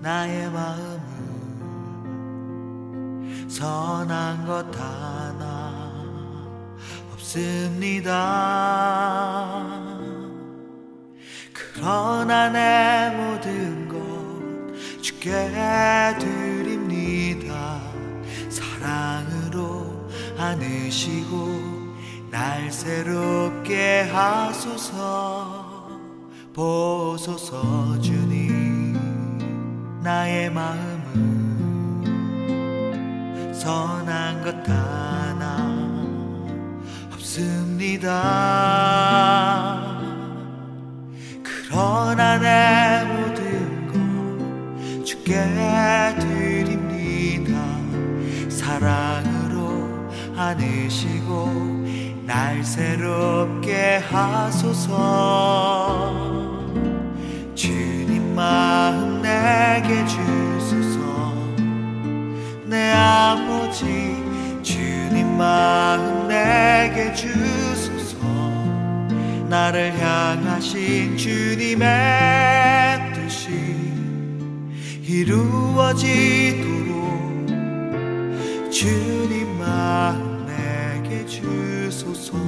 나의 마음은 선한 것 하나 없습니다. 그러나 내 모든 것 주께 드립니다. 사랑으로 안으시고 날 새롭게 하소서. 보소서 주님, 나의 마음은 선한 것 하나 없습니다. 그러나 내 모든 것 주께 드립니다. 사랑으로 안으시고 날 새롭게 하소서. 주님 마음 내게 주소서. 내 아버지 주님 마음 내게 주소서. 나를 향하신 주님의 뜻이 이루어지도록 주님 마음 내게 주소서.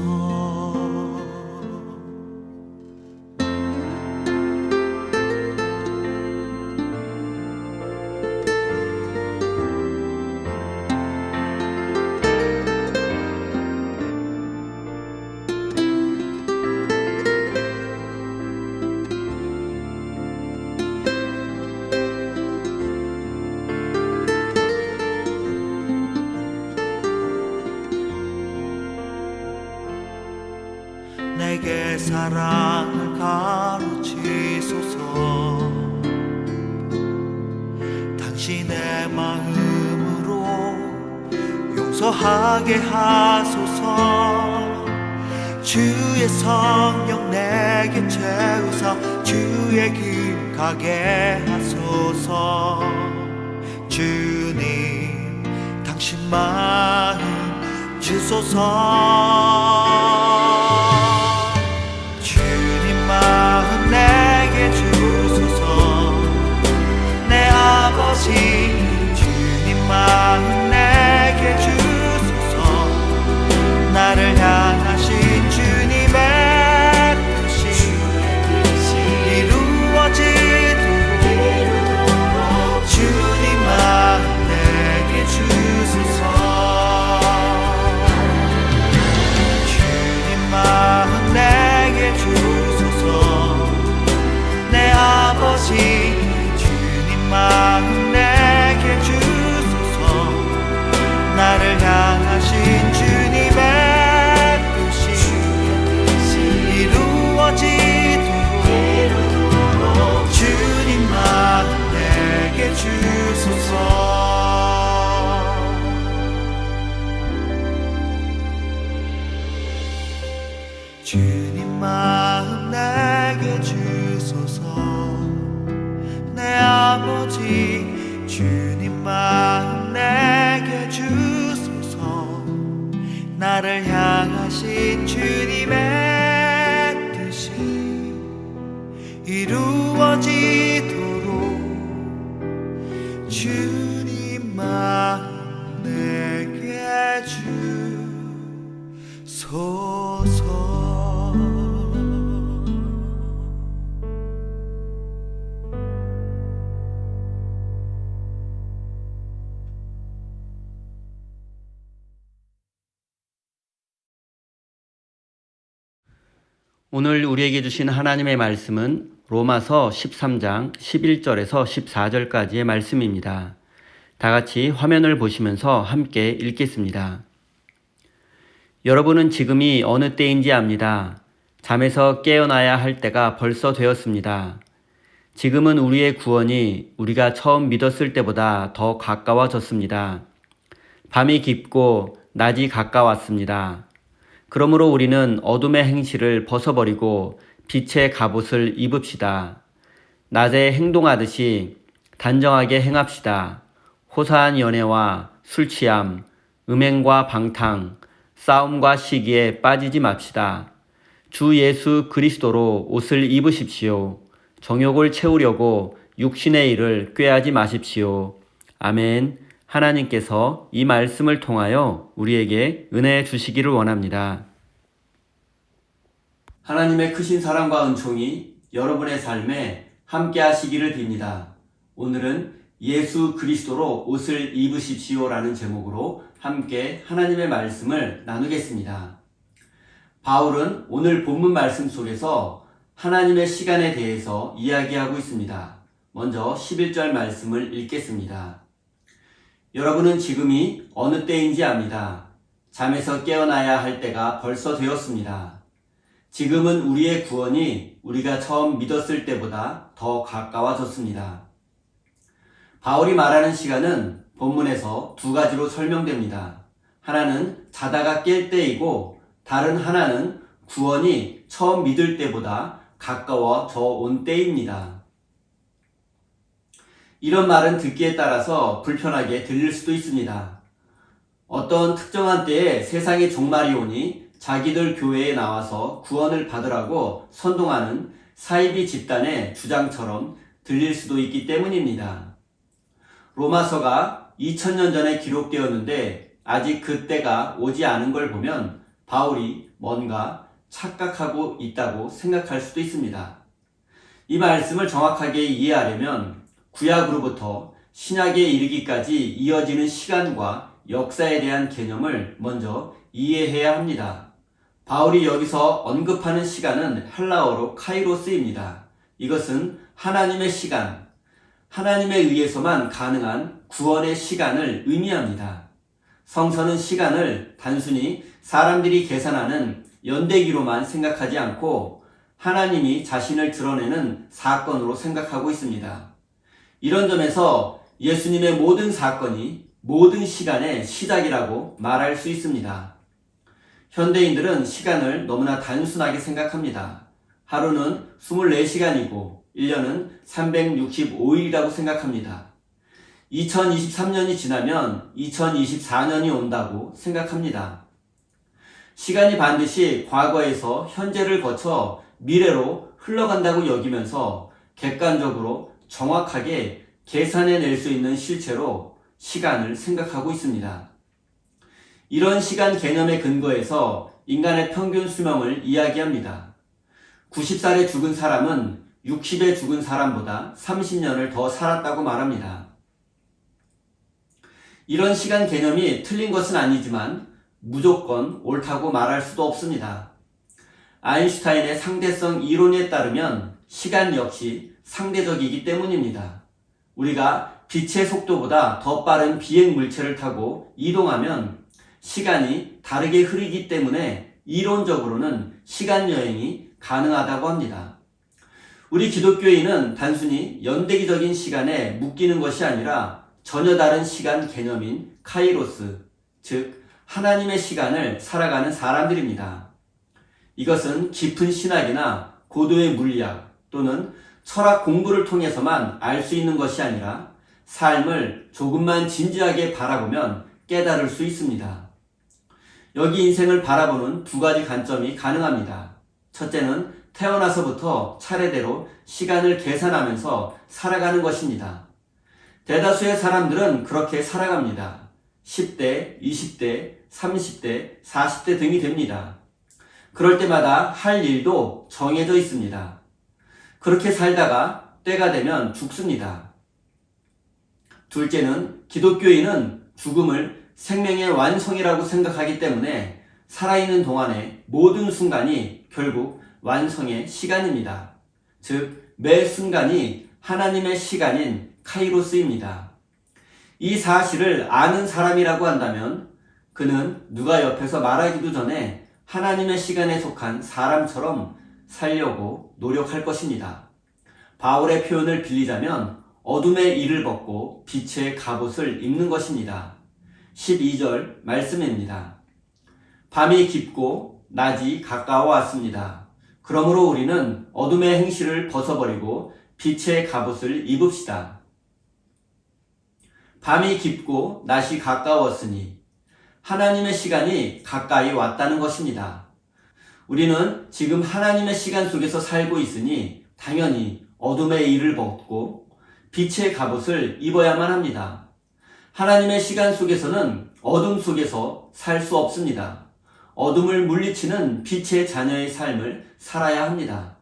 내게 사랑을 가르치소서. 당신의 마음으로 용서하게 하소서. 주의 성령 내게 채우사 주의 길 가게 하소서. 주님 당신 마음 주소서. 마음 내게 주소서. 내 아버지 주님 마음 내게 주소서. 나를 향하신 주님의 뜻이 이루어지도록 주님 마음 내게 주소서. 주님 마음 내게 주소서. 내 아버지 주님 마음 내게 주소서. 나를 향하신 주님의 뜻이 이루어지도록 주님 마음 내게 주소서. 주님 마음 내게 주소서. 내 아버지 주님 마음 내게 주소서. 나를 향하신 주님의 뜻이 이루어지도록 주님 마음 내게 주소서. 오늘 우리에게 주신 하나님의 말씀은 로마서 13장 11절에서 14절까지의 말씀입니다. 다 같이 화면을 보시면서 함께 읽겠습니다. 여러분은 지금이 어느 때인지 압니다. 잠에서 깨어나야 할 때가 벌써 되었습니다. 지금은 우리의 구원이 우리가 처음 믿었을 때보다 더 가까워졌습니다. 밤이 깊고 낮이 가까웠습니다. 그러므로 우리는 어둠의 행실을 벗어버리고 빛의 갑옷을 입읍시다. 낮에 행동하듯이 단정하게 행합시다. 호사한 연애와 술취함, 음행과 방탕, 싸움과 시기에 빠지지 맙시다. 주 예수 그리스도로 옷을 입으십시오. 정욕을 채우려고 육신의 일을 꾀하지 마십시오. 아멘. 하나님께서 이 말씀을 통하여 우리에게 은혜 주시기를 원합니다. 하나님의 크신 사랑과 은총이 여러분의 삶에 함께 하시기를 빕니다. 오늘은 예수 그리스도로 옷을 입으십시오라는 제목으로 함께 하나님의 말씀을 나누겠습니다. 바울은 오늘 본문 말씀 속에서 하나님의 시간에 대해서 이야기하고 있습니다. 먼저 11절 말씀을 읽겠습니다. 여러분은 지금이 어느 때인지 압니다. 잠에서 깨어나야 할 때가 벌써 되었습니다. 지금은 우리의 구원이 우리가 처음 믿었을 때보다 더 가까워졌습니다. 바울이 말하는 시간은 본문에서 두 가지로 설명됩니다. 하나는 자다가 깰 때이고 다른 하나는 구원이 처음 믿을 때보다 가까워져 온 때입니다. 이런 말은 듣기에 따라서 불편하게 들릴 수도 있습니다. 어떤 특정한 때에 세상의 종말이 오니 자기들 교회에 나와서 구원을 받으라고 선동하는 사이비 집단의 주장처럼 들릴 수도 있기 때문입니다. 로마서가 2000년 전에 기록되었는데 아직 그 때가 오지 않은 걸 보면 바울이 뭔가 착각하고 있다고 생각할 수도 있습니다. 이 말씀을 정확하게 이해하려면 구약으로부터 신약에 이르기까지 이어지는 시간과 역사에 대한 개념을 먼저 이해해야 합니다. 바울이 여기서 언급하는 시간은 헬라어로 카이로스입니다. 이것은 하나님의 시간, 하나님에 의해서만 가능한 구원의 시간을 의미합니다. 성서는 시간을 단순히 사람들이 계산하는 연대기로만 생각하지 않고 하나님이 자신을 드러내는 사건으로 생각하고 있습니다. 이런 점에서 예수님의 모든 사건이 모든 시간의 시작이라고 말할 수 있습니다. 현대인들은 시간을 너무나 단순하게 생각합니다. 하루는 24시간이고 1년은 365일이라고 생각합니다. 2023년이 지나면 2024년이 온다고 생각합니다. 시간이 반드시 과거에서 현재를 거쳐 미래로 흘러간다고 여기면서 객관적으로 정확하게 계산해낼 수 있는 실체로 시간을 생각하고 있습니다. 이런 시간 개념의 근거에서 인간의 평균 수명을 이야기합니다. 90살에 죽은 사람은 60에 죽은 사람보다 30년을 더 살았다고 말합니다. 이런 시간 개념이 틀린 것은 아니지만 무조건 옳다고 말할 수도 없습니다. 아인슈타인의 상대성 이론에 따르면 시간 역시 상대적이기 때문입니다. 우리가 빛의 속도보다 더 빠른 비행 물체를 타고 이동하면 시간이 다르게 흐르기 때문에 이론적으로는 시간 여행이 가능하다고 합니다. 우리 기독교인은 단순히 연대기적인 시간에 묶이는 것이 아니라 전혀 다른 시간 개념인 카이로스, 즉 하나님의 시간을 살아가는 사람들입니다. 이것은 깊은 신학이나 고도의 물리학 또는 철학 공부를 통해서만 알 수 있는 것이 아니라 삶을 조금만 진지하게 바라보면 깨달을 수 있습니다. 여기 인생을 바라보는 두 가지 관점이 가능합니다. 첫째는 태어나서부터 차례대로 시간을 계산하면서 살아가는 것입니다. 대다수의 사람들은 그렇게 살아갑니다. 10대, 20대, 30대, 40대 등이 됩니다. 그럴 때마다 할 일도 정해져 있습니다. 그렇게 살다가 때가 되면 죽습니다. 둘째는 기독교인은 죽음을 생명의 완성이라고 생각하기 때문에 살아있는 동안의 모든 순간이 결국 완성의 시간입니다. 즉, 매 순간이 하나님의 시간인 카이로스입니다. 이 사실을 아는 사람이라고 한다면 그는 누가 옆에서 말하기도 전에 하나님의 시간에 속한 사람처럼 살려고 노력할 것입니다. 바울의 표현을 빌리자면 어둠의 일을 벗고 빛의 갑옷을 입는 것입니다. 12절 말씀입니다. 밤이 깊고 낮이 가까워 왔습니다. 그러므로 우리는 어둠의 행실을 벗어버리고 빛의 갑옷을 입읍시다. 밤이 깊고 낮이 가까웠으니 하나님의 시간이 가까이 왔다는 것입니다. 우리는 지금 하나님의 시간 속에서 살고 있으니 당연히 어둠의 일을 벗고 빛의 갑옷을 입어야만 합니다. 하나님의 시간 속에서는 어둠 속에서 살 수 없습니다. 어둠을 물리치는 빛의 자녀의 삶을 살아야 합니다.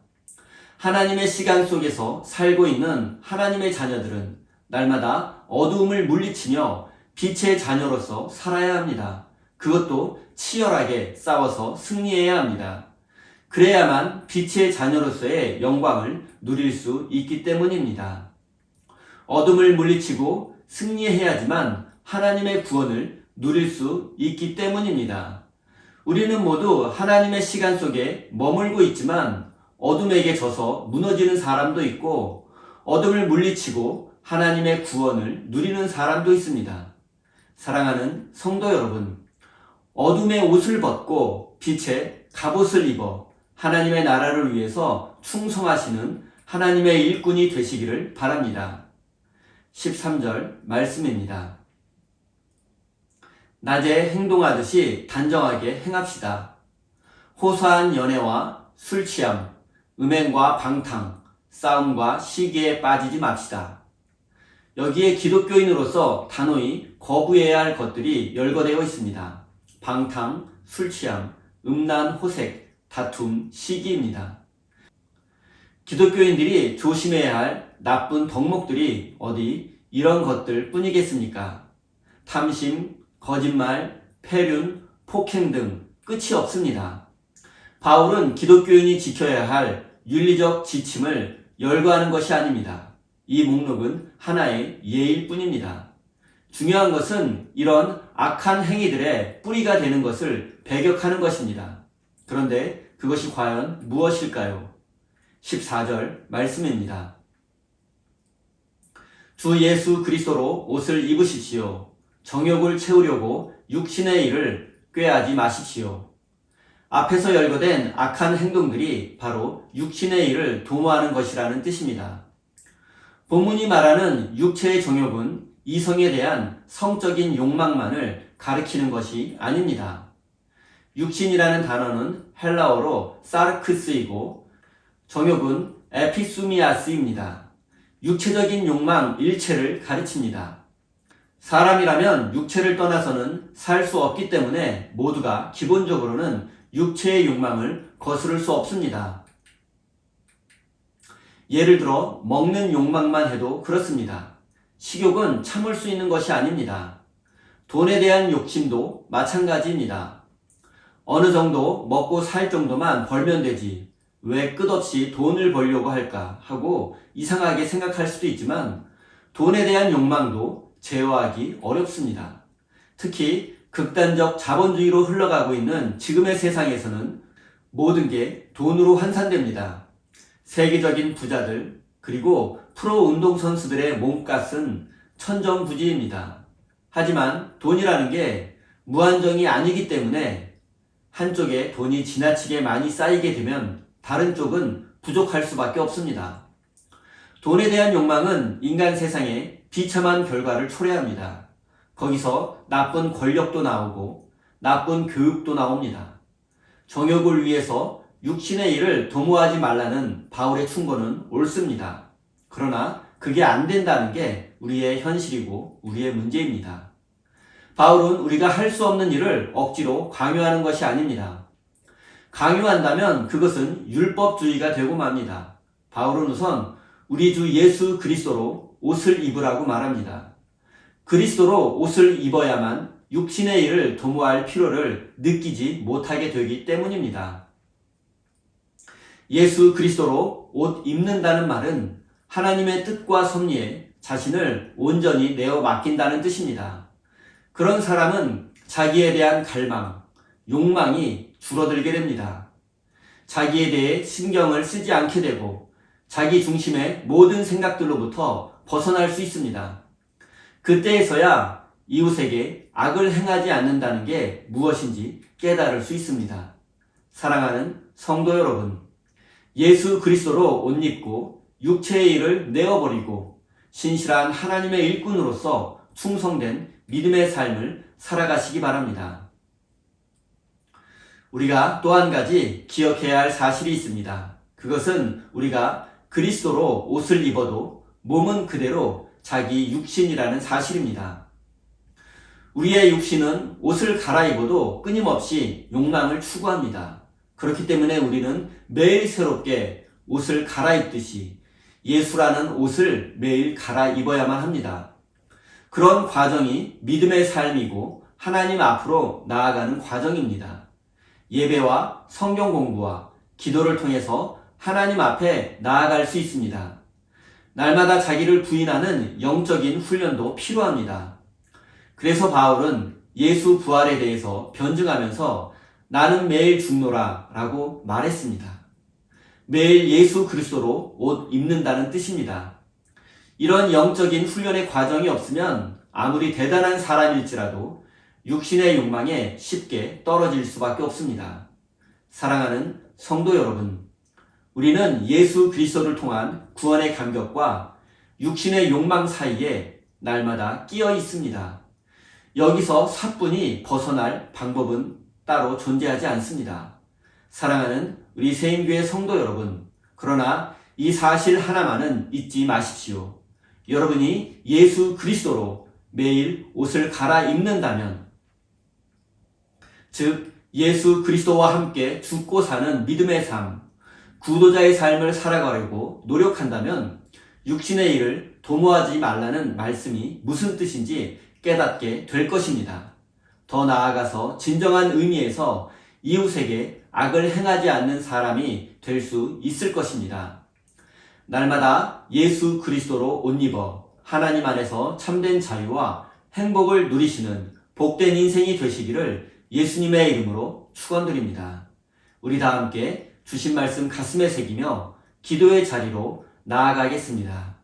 하나님의 시간 속에서 살고 있는 하나님의 자녀들은 날마다 어두움을 물리치며 빛의 자녀로서 살아야 합니다. 그것도 치열하게 싸워서 승리해야 합니다. 그래야만 빛의 자녀로서의 영광을 누릴 수 있기 때문입니다. 어둠을 물리치고 승리해야지만 하나님의 구원을 누릴 수 있기 때문입니다. 우리는 모두 하나님의 시간 속에 머물고 있지만 어둠에게 져서 무너지는 사람도 있고 어둠을 물리치고 하나님의 구원을 누리는 사람도 있습니다. 사랑하는 성도 여러분, 어둠의 옷을 벗고 빛의 갑옷을 입어 하나님의 나라를 위해서 충성하시는 하나님의 일꾼이 되시기를 바랍니다. 13절 말씀입니다. 낮에 행동하듯이 단정하게 행합시다. 호소한 연애와 술 취함, 음행과 방탕, 싸움과 시기에 빠지지 맙시다. 여기에 기독교인으로서 단호히 거부해야 할 것들이 열거되어 있습니다. 방탕, 술 취함, 음란, 호색, 다툼, 시기입니다. 기독교인들이 조심해야 할 나쁜 덕목들이 어디 이런 것들 뿐이겠습니까? 탐심, 거짓말, 폐륜, 폭행 등 끝이 없습니다. 바울은 기독교인이 지켜야 할 윤리적 지침을 열거하는 것이 아닙니다. 이 목록은 하나의 예일 뿐입니다. 중요한 것은 이런 악한 행위들의 뿌리가 되는 것을 배격하는 것입니다. 그런데 그것이 과연 무엇일까요? 14절 말씀입니다. 주 예수 그리스도로 옷을 입으십시오. 정욕을 채우려고 육신의 일을 꾀하지 마십시오. 앞에서 열거된 악한 행동들이 바로 육신의 일을 도모하는 것이라는 뜻입니다. 본문이 말하는 육체의 정욕은 이성에 대한 성적인 욕망만을 가리키는 것이 아닙니다. 육신이라는 단어는 헬라어로 사르크스이고 정욕은 에피수미아스입니다. 육체적인 욕망 일체를 가르칩니다. 사람이라면 육체를 떠나서는 살 수 없기 때문에 모두가 기본적으로는 육체의 욕망을 거스를 수 없습니다. 예를 들어 먹는 욕망만 해도 그렇습니다. 식욕은 참을 수 있는 것이 아닙니다. 돈에 대한 욕심도 마찬가지입니다. 어느 정도 먹고 살 정도만 벌면 되지 왜 끝없이 돈을 벌려고 할까 하고 이상하게 생각할 수도 있지만 돈에 대한 욕망도 제어하기 어렵습니다. 특히 극단적 자본주의로 흘러가고 있는 지금의 세상에서는 모든 게 돈으로 환산됩니다. 세계적인 부자들 그리고 프로 운동선수들의 몸값은 천정부지입니다. 하지만 돈이라는 게 무한정이 아니기 때문에 한쪽에 돈이 지나치게 많이 쌓이게 되면 다른 쪽은 부족할 수밖에 없습니다. 돈에 대한 욕망은 인간 세상에 비참한 결과를 초래합니다. 거기서 나쁜 권력도 나오고 나쁜 교육도 나옵니다. 정욕을 위해서 육신의 일을 도모하지 말라는 바울의 충고는 옳습니다. 그러나 그게 안 된다는 게 우리의 현실이고 우리의 문제입니다. 바울은 우리가 할 수 없는 일을 억지로 강요하는 것이 아닙니다. 강요한다면 그것은 율법주의가 되고 맙니다. 바울은 우선 우리 주 예수 그리스도로 옷을 입으라고 말합니다. 그리스도로 옷을 입어야만 육신의 일을 도모할 필요를 느끼지 못하게 되기 때문입니다. 예수 그리스도로 옷 입는다는 말은 하나님의 뜻과 섭리에 자신을 온전히 내어 맡긴다는 뜻입니다. 그런 사람은 자기에 대한 갈망, 욕망이 줄어들게 됩니다. 자기에 대해 신경을 쓰지 않게 되고 자기 중심의 모든 생각들로부터 벗어날 수 있습니다. 그때에서야 이웃에게 악을 행하지 않는다는 게 무엇인지 깨달을 수 있습니다. 사랑하는 성도 여러분, 예수 그리스도로 옷 입고 육체의 일을 내어버리고 신실한 하나님의 일꾼으로서 충성된 믿음의 삶을 살아가시기 바랍니다. 우리가 또 한 가지 기억해야 할 사실이 있습니다. 그것은 우리가 그리스도로 옷을 입어도 몸은 그대로 자기 육신이라는 사실입니다. 우리의 육신은 옷을 갈아입어도 끊임없이 욕망을 추구합니다. 그렇기 때문에 우리는 매일 새롭게 옷을 갈아입듯이 예수라는 옷을 매일 갈아입어야만 합니다. 그런 과정이 믿음의 삶이고 하나님 앞으로 나아가는 과정입니다. 예배와 성경 공부와 기도를 통해서 하나님 앞에 나아갈 수 있습니다. 날마다 자기를 부인하는 영적인 훈련도 필요합니다. 그래서 바울은 예수 부활에 대해서 변증하면서 나는 매일 죽노라 라고 말했습니다. 매일 예수 그리스도로 옷 입는다는 뜻입니다. 이런 영적인 훈련의 과정이 없으면 아무리 대단한 사람일지라도 육신의 욕망에 쉽게 떨어질 수밖에 없습니다. 사랑하는 성도 여러분, 우리는 예수 그리스도를 통한 구원의 감격과 육신의 욕망 사이에 날마다 끼어 있습니다. 여기서 사뿐히 벗어날 방법은 따로 존재하지 않습니다. 사랑하는 우리 세임교회 성도 여러분, 그러나 이 사실 하나만은 잊지 마십시오. 여러분이 예수 그리스도로 매일 옷을 갈아입는다면, 즉 예수 그리스도와 함께 죽고 사는 믿음의 삶, 구도자의 삶을 살아가려고 노력한다면 육신의 일을 도모하지 말라는 말씀이 무슨 뜻인지 깨닫게 될 것입니다. 더 나아가서 진정한 의미에서 이웃에게 악을 행하지 않는 사람이 될 수 있을 것입니다. 날마다 예수 그리스도로 옷 입어 하나님 안에서 참된 자유와 행복을 누리시는 복된 인생이 되시기를 예수님의 이름으로 축원드립니다. 우리 다 함께 주신 말씀 가슴에 새기며 기도의 자리로 나아가겠습니다.